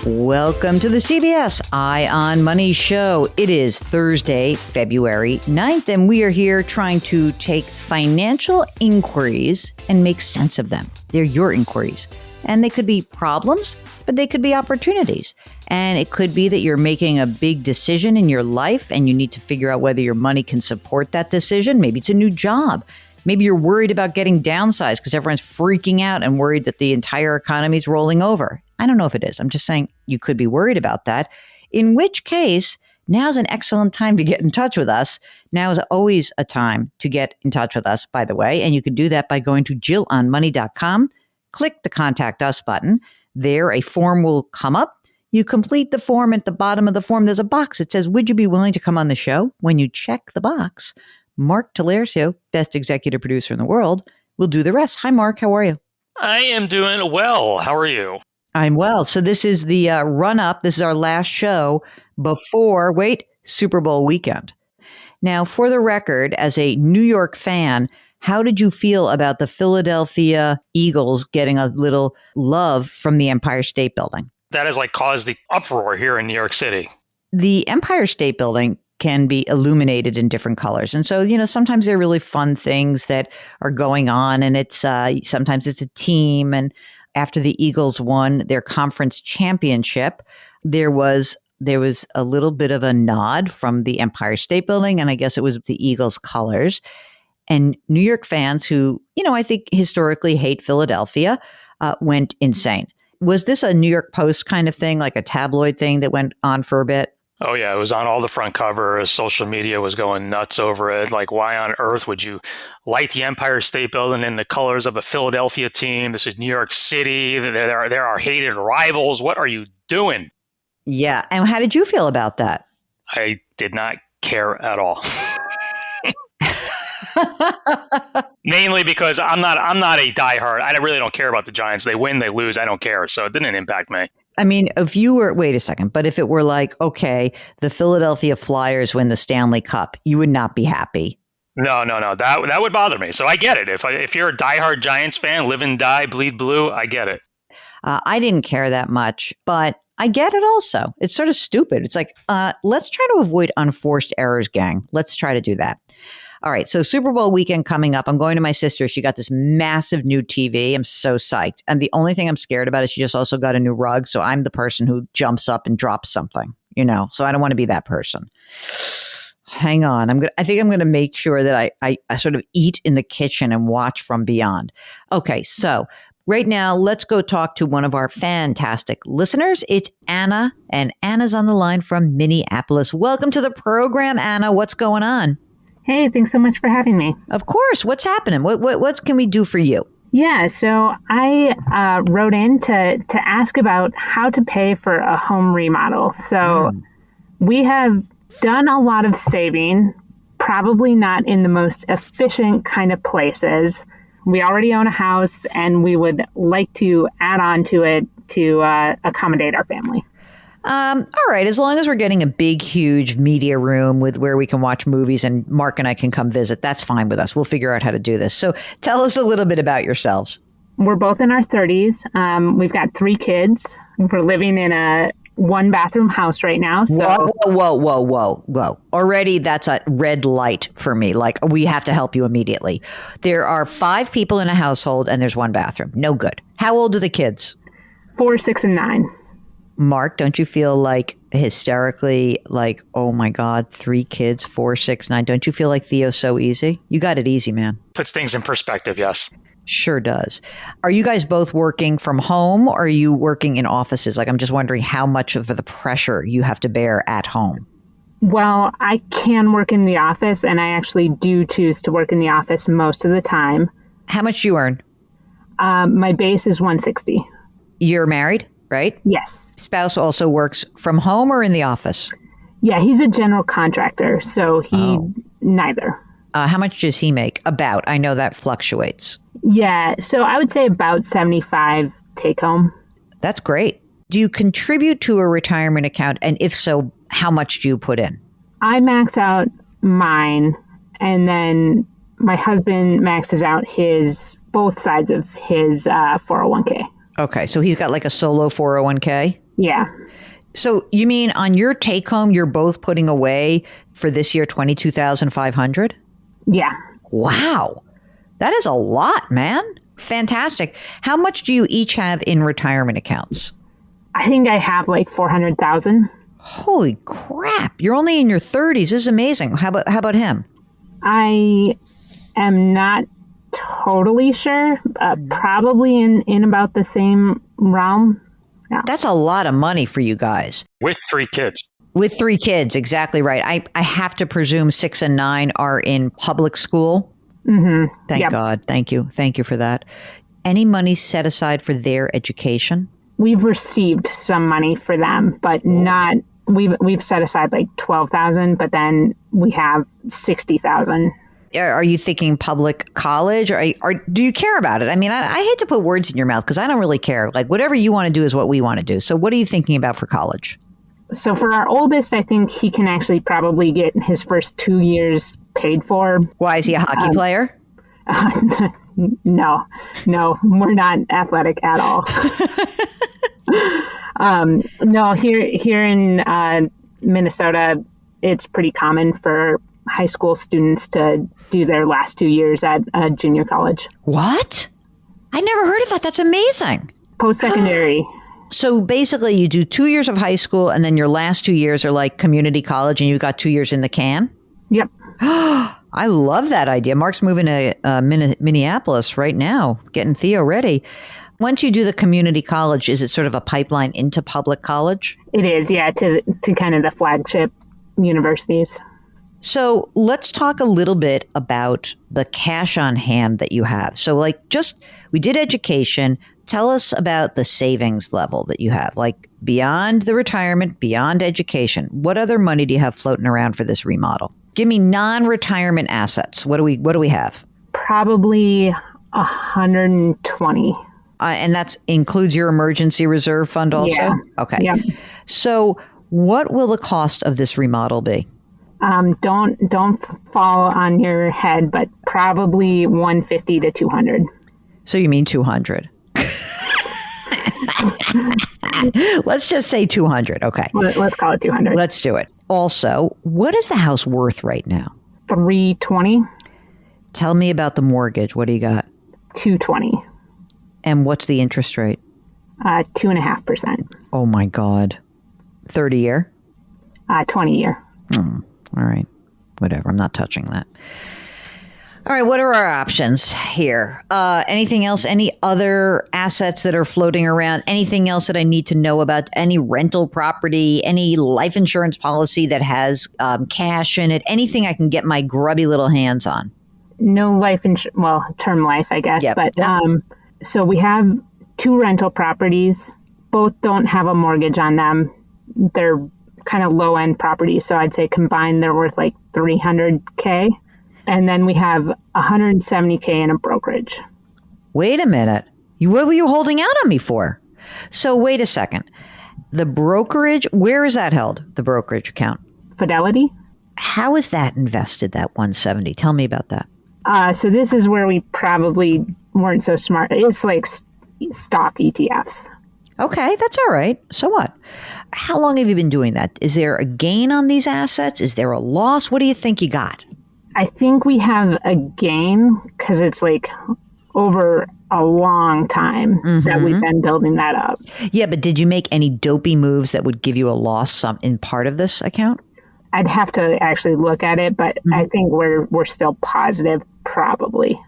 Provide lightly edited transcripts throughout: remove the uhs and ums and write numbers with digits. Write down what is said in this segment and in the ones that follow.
Welcome to the CBS Eye on Money show. It is Thursday, February 9th, and we are here trying to take financial inquiries and make sense of them. They're your inquiries. And they could be problems, but they could be opportunities. And it could be that you're making a big decision in your life and you need to figure out whether your money can support that decision. Maybe it's a new job. Maybe you're worried about getting downsized because everyone's freaking out and worried that the entire economy is rolling over. I don't know if it is. I'm just saying you could be worried about that, in which case now's an excellent time to get in touch with us. Now is always a time to get in touch with us, by the way, and you can do that by going to jillonmoney.com. Click the Contact Us button. There, a form will come up. You complete the form. At the bottom of the form, there's a box. It says, would you be willing to come on the show? When you check the box, Mark Talercio, best executive producer in the world, will do the rest. Hi, Mark. How are you? I am doing well. How are you? I'm well. So this is the run-up. This is our last show before, Super Bowl weekend. Now, for the record, as a New York fan, how did you feel about the Philadelphia Eagles getting a little love from the Empire State Building? That has caused the uproar here in New York City. The Empire State Building can be illuminated in different colors. And so, sometimes they're really fun things that are going on. And it's sometimes it's a team. And after the Eagles won their conference championship, there was a little bit of a nod from the Empire State Building. And I guess it was the Eagles colors. And New York fans who, I think historically hate Philadelphia, went insane. Was this a New York Post kind of thing, like a tabloid thing that went on for a bit? Oh, yeah. It was on all the front covers. Social media was going nuts over it. Why on earth would you light the Empire State Building in the colors of a Philadelphia team? This is New York City. There are hated rivals. What are you doing? Yeah. And how did you feel about that? I did not care at all. Mainly because I'm not a diehard. I really don't care about the Giants. They win, they lose. I don't care. So it didn't impact me. I mean, if you were, wait a second, but if it were okay, the Philadelphia Flyers win the Stanley Cup, you would not be happy. No. That would bother me. So I get it. If you're a diehard Giants fan, live and die, bleed blue, I get it. I didn't care that much, but I get it also. It's sort of stupid. It's let's try to avoid unforced errors, gang. Let's try to do that. All right. So Super Bowl weekend coming up. I'm going to my sister. She got this massive new TV. I'm so psyched. And the only thing I'm scared about is she just also got a new rug. So I'm the person who jumps up and drops something, so I don't want to be that person. Hang on. I think I'm going to make sure that I sort of eat in the kitchen and watch from beyond. Okay. So right now, let's go talk to one of our fantastic listeners. It's Anna, and Anna's on the line from Minneapolis. Welcome to the program, Anna. What's going on? Hey, thanks so much for having me. Of course. What's happening? What can we do for you? Yeah, so I wrote in to ask about how to pay for a home remodel. So we have done a lot of saving, probably not in the most efficient kind of places. We already own a house, and we would like to add on to it to accommodate our family. All right. As long as we're getting a big, huge media room with where we can watch movies and Mark and I can come visit, that's fine with us. We'll figure out how to do this. So tell us a little bit about yourselves. We're both in our 30s. We've got 3 kids. We're living in a 1-bathroom house right now. So Whoa. Already that's a red light for me. We have to help you immediately. There are 5 people in a household and there's 1 bathroom. No good. How old are the kids? 4, 6, and 9. Mark, don't you feel hysterically oh my God, 3 kids, 4, 6, 9. Don't you feel like Theo's so easy? You got it easy, man. Puts things in perspective, yes. Sure does. Are you guys both working from home or are you working in offices? I'm just wondering how much of the pressure you have to bear at home. Well, I can work in the office, and I actually do choose to work in the office most of the time. How much do you earn? My base is $160. You're married, right? Yes. Spouse also works from home or in the office? Yeah, he's a general contractor, so neither. How much does he make? About. I know that fluctuates. Yeah, so I would say about 75 take home. That's great. Do you contribute to a retirement account? And if so, how much do you put in? I max out mine, and then my husband maxes out both sides of his 401k. Okay, so he's got like a solo 401k? Yeah. So you mean on your take home, you're both putting away for this year 22,500? Yeah. Wow. That is a lot, man. Fantastic. How much do you each have in retirement accounts? I think I have like 400,000. Holy crap. You're only in your 30s. This is amazing. How about him? I am not totally sure. Probably in about the same realm. Yeah. That's a lot of money for you guys. With 3 kids. With 3 kids, exactly right. I have to presume 6 and 9 are in public school. Mm-hmm. Thank God. Thank you. Thank you for that. Any money set aside for their education? We've received some money for them, but not. We've set aside like 12,000, but then we have 60,000. Are you thinking public college, or do you care about it? I mean, I hate to put words in your mouth because I don't really care. Like, whatever you want to do is what we want to do. So what are you thinking about for college? So for our oldest, I think he can actually probably get his first 2 years paid for. Why, is he a hockey player? No, we're not athletic at all. No, here in Minnesota, it's pretty common for high school students to do their last 2 years at junior college. What? I never heard of that. That's amazing. Post-secondary. So basically you do 2 years of high school and then your last 2 years are like community college and you've got 2 years in the can? Yep. I love that idea. Mark's moving to Minneapolis right now, getting Theo ready. Once you do the community college, is it sort of a pipeline into public college? It is, yeah, to kind of the flagship universities. So let's talk a little bit about the cash on hand that you have. So we did education. Tell us about the savings level that you have, like beyond the retirement, beyond education. What other money do you have floating around for this remodel? Give me non-retirement assets. What do we have? Probably 120. And that includes your emergency reserve fund also? Yeah. Okay. Yep. So what will the cost of this remodel be? Don't fall on your head, but probably 150 to 200. So you mean 200? Let's just say 200. Okay. Let's call it 200. Let's do it. Also, what is the house worth right now? 320. Tell me about the mortgage. What do you got? 220. And what's the interest rate? 2.5%. Oh my God. 30 year? 20 year. All right. Whatever. I'm not touching that. All right. What are our options here? Anything else? Any other assets that are floating around? Anything else that I need to know about? Any rental property? Any life insurance policy that has cash in it? Anything I can get my grubby little hands on? No life insurance. Well, term life, I guess. Yep. But so we have 2 rental properties. Both don't have a mortgage on them. They're kind of low end properties. So I'd say combined, they're worth like $300K. And then we have $170K in a brokerage. Wait a minute. What were you holding out on me for? So wait a second. The brokerage, where is that held? The brokerage account? Fidelity. How is that invested, that 170? Tell me about that. So this is where we probably weren't so smart. It's like stock ETFs. Okay, that's all right. So what? How long have you been doing that? Is there a gain on these assets? Is there a loss? What do you think you got? I think we have a gain because it's like over a long time that we've been building that up. Yeah, but did you make any dopey moves that would give you a loss in part of this account? I'd have to actually look at it, but I think we're still positive, probably.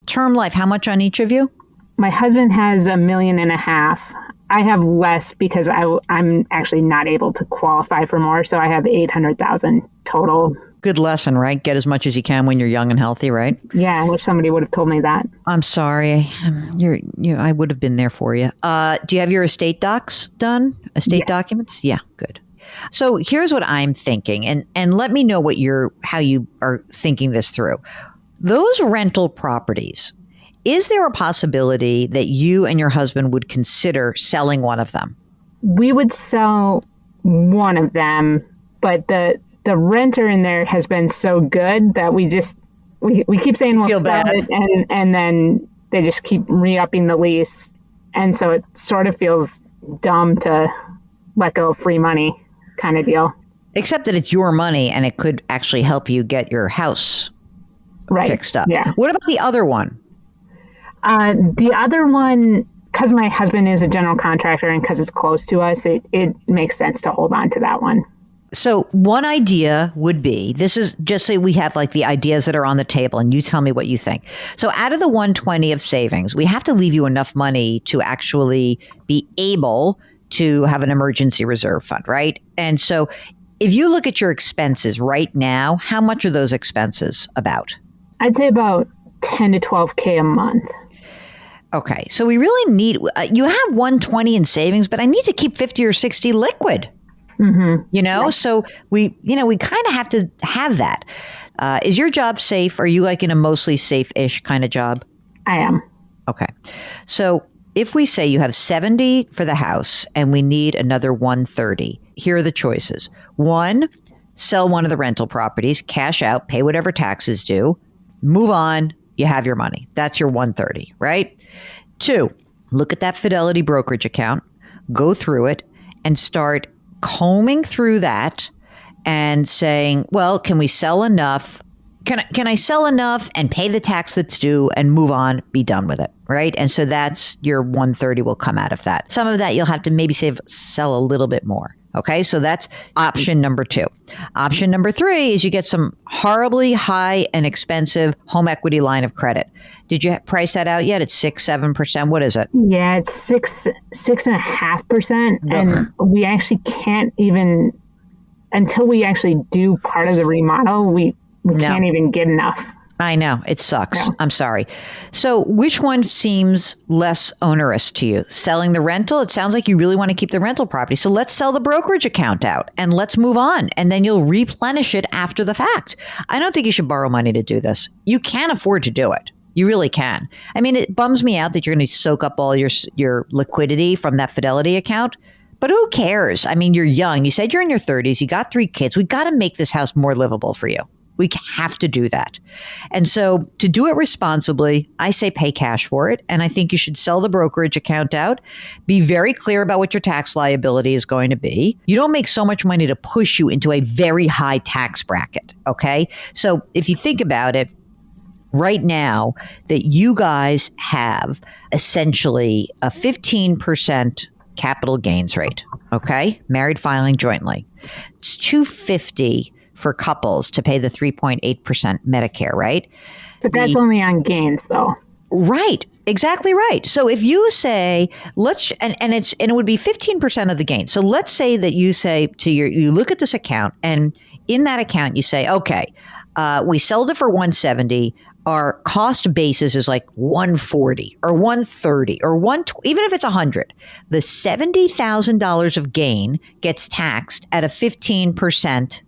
Term life, how much on each of you? My husband has $1.5 million. I have less because I'm actually not able to qualify for more, so I have 800,000 total. Good lesson, right? Get as much as you can when you're young and healthy, right? Yeah, I wish somebody would have told me that. I'm sorry. I would have been there for you. Do you have your estate docs done? Estate documents? Yeah, good. So here's what I'm thinking, and let me know how you are thinking this through. Those rental properties, is there a possibility that you and your husband would consider selling one of them? We would sell one of them, but the renter in there has been so good that we keep saying we'll sell it, and then they just keep re-upping the lease. And so it sort of feels dumb to let go of free money kind of deal. Except that it's your money and it could actually help you get your house fixed up. Yeah. What about the other one? The other one, because my husband is a general contractor and because it's close to us, it makes sense to hold on to that one. So one idea would be, this is just so we have like the ideas that are on the table and you tell me what you think. So out of the 120 of savings, we have to leave you enough money to actually be able to have an emergency reserve fund, right? And so if you look at your expenses right now, how much are those expenses about? I'd say about 10 to 12K a month. Okay. So we really need, you have 120 in savings, but I need to keep 50 or 60 liquid. Mm-hmm. So we kind of have to have that. Is your job safe? Are you like in a mostly safe-ish kind of job? I am. Okay. So if we say you have 70 for the house and we need another 130, here are the choices. 1, sell one of the rental properties, cash out, pay whatever taxes due, move on, you have your money. That's your 130, right? 2, look at that Fidelity brokerage account, go through it and start combing through that and saying, well, can we sell enough? Can I sell enough and pay the tax that's due and move on, be done with it, right? And so that's your 130 will come out of that. Some of that you'll have to maybe sell a little bit more. Okay, so that's option number 2. Option number 3 is you get some horribly high and expensive home equity line of credit. Did you price that out yet? It's 6-7%. What is it? Yeah, it's 6.5%, and we actually can't even until we actually do part of the remodel. We can't even get enough. I know. It sucks. Yeah. I'm sorry. So which one seems less onerous to you? Selling the rental? It sounds like you really want to keep the rental property. So let's sell the brokerage account out and let's move on. And then you'll replenish it after the fact. I don't think you should borrow money to do this. You can afford to do it. You really can. I mean, it bums me out that you're going to soak up all your liquidity from that Fidelity account. But who cares? I mean, you're young. You said you're in your 30s. You got 3 kids. We got to make this house more livable for you. We have to do that. And so to do it responsibly, I say pay cash for it. And I think you should sell the brokerage account out. Be very clear about what your tax liability is going to be. You don't make so much money to push you into a very high tax bracket. Okay. So if you think about it, right now that you guys have essentially a 15% capital gains rate. Okay. Married filing jointly. It's $250 for couples to pay the 3.8% Medicare, right? But that's only on gains, though. Right. Exactly right. So if you say, and it would be 15% of the gain. So let's say that you say you look at this account and in that account you say, okay, we sold it for 170. Our cost basis is like 140 or 130 or even if it's 100, the $70,000 of gain gets taxed at a 15%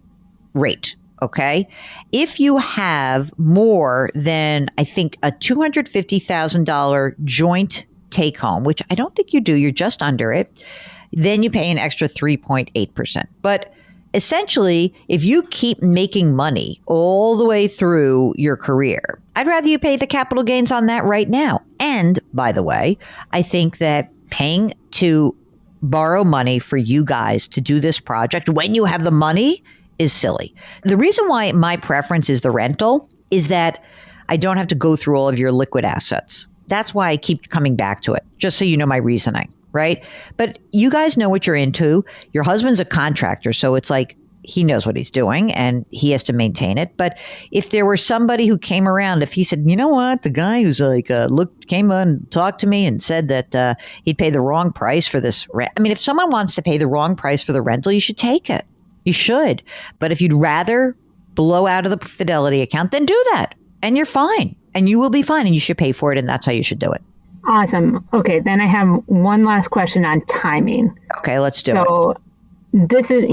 rate. Okay. If you have more than, I think, a $250,000 joint take home, which I don't think you do, you're just under it, then you pay an extra 3.8%. But essentially, if you keep making money all the way through your career, I'd rather you pay the capital gains on that right now. And by the way, I think that paying to borrow money for you guys to do this project when you have the money is silly. The reason why my preference is the rental is that I don't have to go through all of your liquid assets. That's why I keep coming back to it, just so you know my reasoning, right? But you guys know what you're into. Your husband's a contractor, so it's like he knows what he's doing and he has to maintain it. But if there were somebody who came around, if he said, you know what, the guy who's like, came and talked to me and said that he'd pay the wrong price for this rent. I mean, if someone wants to pay the wrong price for the rental, you should take it. You should. But if you'd rather blow out of the Fidelity account, then do that. And you're fine. And you will be fine. And you should pay for it. And that's how you should do it. Awesome. Okay. Then I have one last question on timing. Okay. Let's do it. So this is,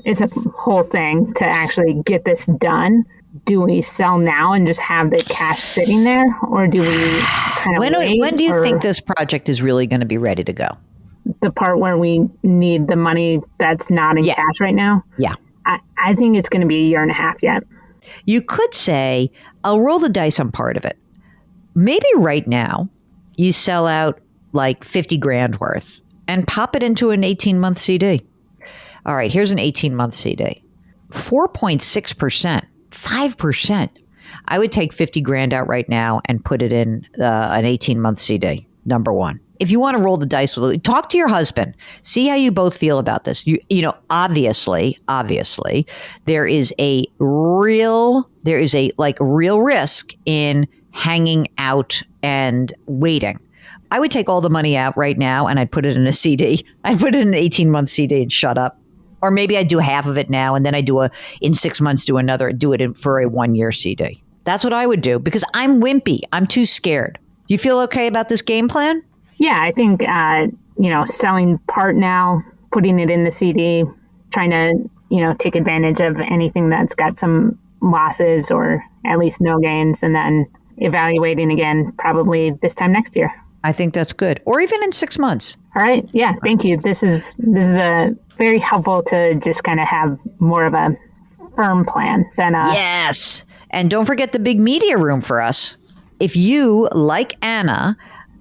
it's a whole thing to actually get this done. Do we sell now and just have the cash sitting there? Or do we kind of when do you think this project is really going to be ready to go? The part where we need the money that's not in cash right now? Yeah. I think it's going to be a year and a half yet. You could say, I'll roll the dice on part of it. Maybe right now you sell out like 50 grand worth and pop it into an 18-month CD. All right, here's an 18-month CD. 4.6%, 5%. I would take 50 grand out right now and put it in an 18-month CD, number one. If you want to roll the dice with it, talk to your husband. See how you both feel about this. You know, obviously, there is a real risk in hanging out and waiting. I would take all the money out right now and I'd put it in a CD. I'd put it in an 18-month CD and shut up. Or maybe I do half of it now and then I in 6 months do it for a 1-year CD. That's what I would do because I'm wimpy. I'm too scared. You feel okay about this game plan? Yeah, I think, selling part now, putting it in the CD, trying to, take advantage of anything that's got some losses or at least no gains, and then evaluating again probably this time next year. I think that's good. Or even in 6 months. All right. Yeah. Thank you. This is a very helpful to just kind of have more of a firm plan than Yes. And don't forget the big media room for us. If you, like Anna,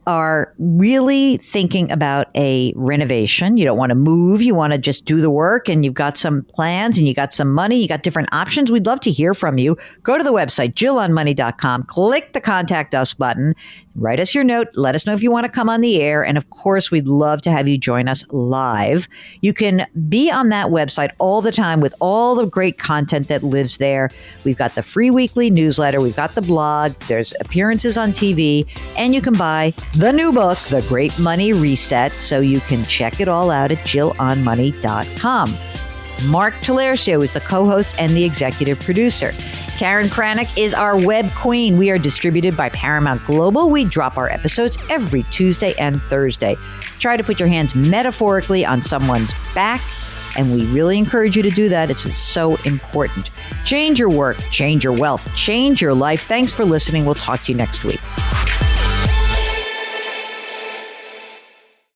are really thinking about a renovation, you don't want to move, you want to just do the work, and you've got some plans and you got some money, you got different options, we'd love to hear from you. Go to the website, jillonmoney.com, click the Contact Us button, write us your note, let us know if you want to come on the air, and of course, we'd love to have you join us live. You can be on that website all the time with all the great content that lives there. We've got the free weekly newsletter, we've got the blog, there's appearances on TV, and you can buy the new book, The Great Money Reset, so you can check it all out at jillonmoney.com. Mark Talercio is the co-host and the executive producer. Karen Kranick is our web queen. We are distributed by Paramount Global. We drop our episodes every Tuesday and Thursday. Try to put your hands metaphorically on someone's back, and we really encourage you to do that. It's so important. Change your work, change your wealth, change your life. Thanks for listening. We'll talk to you next week.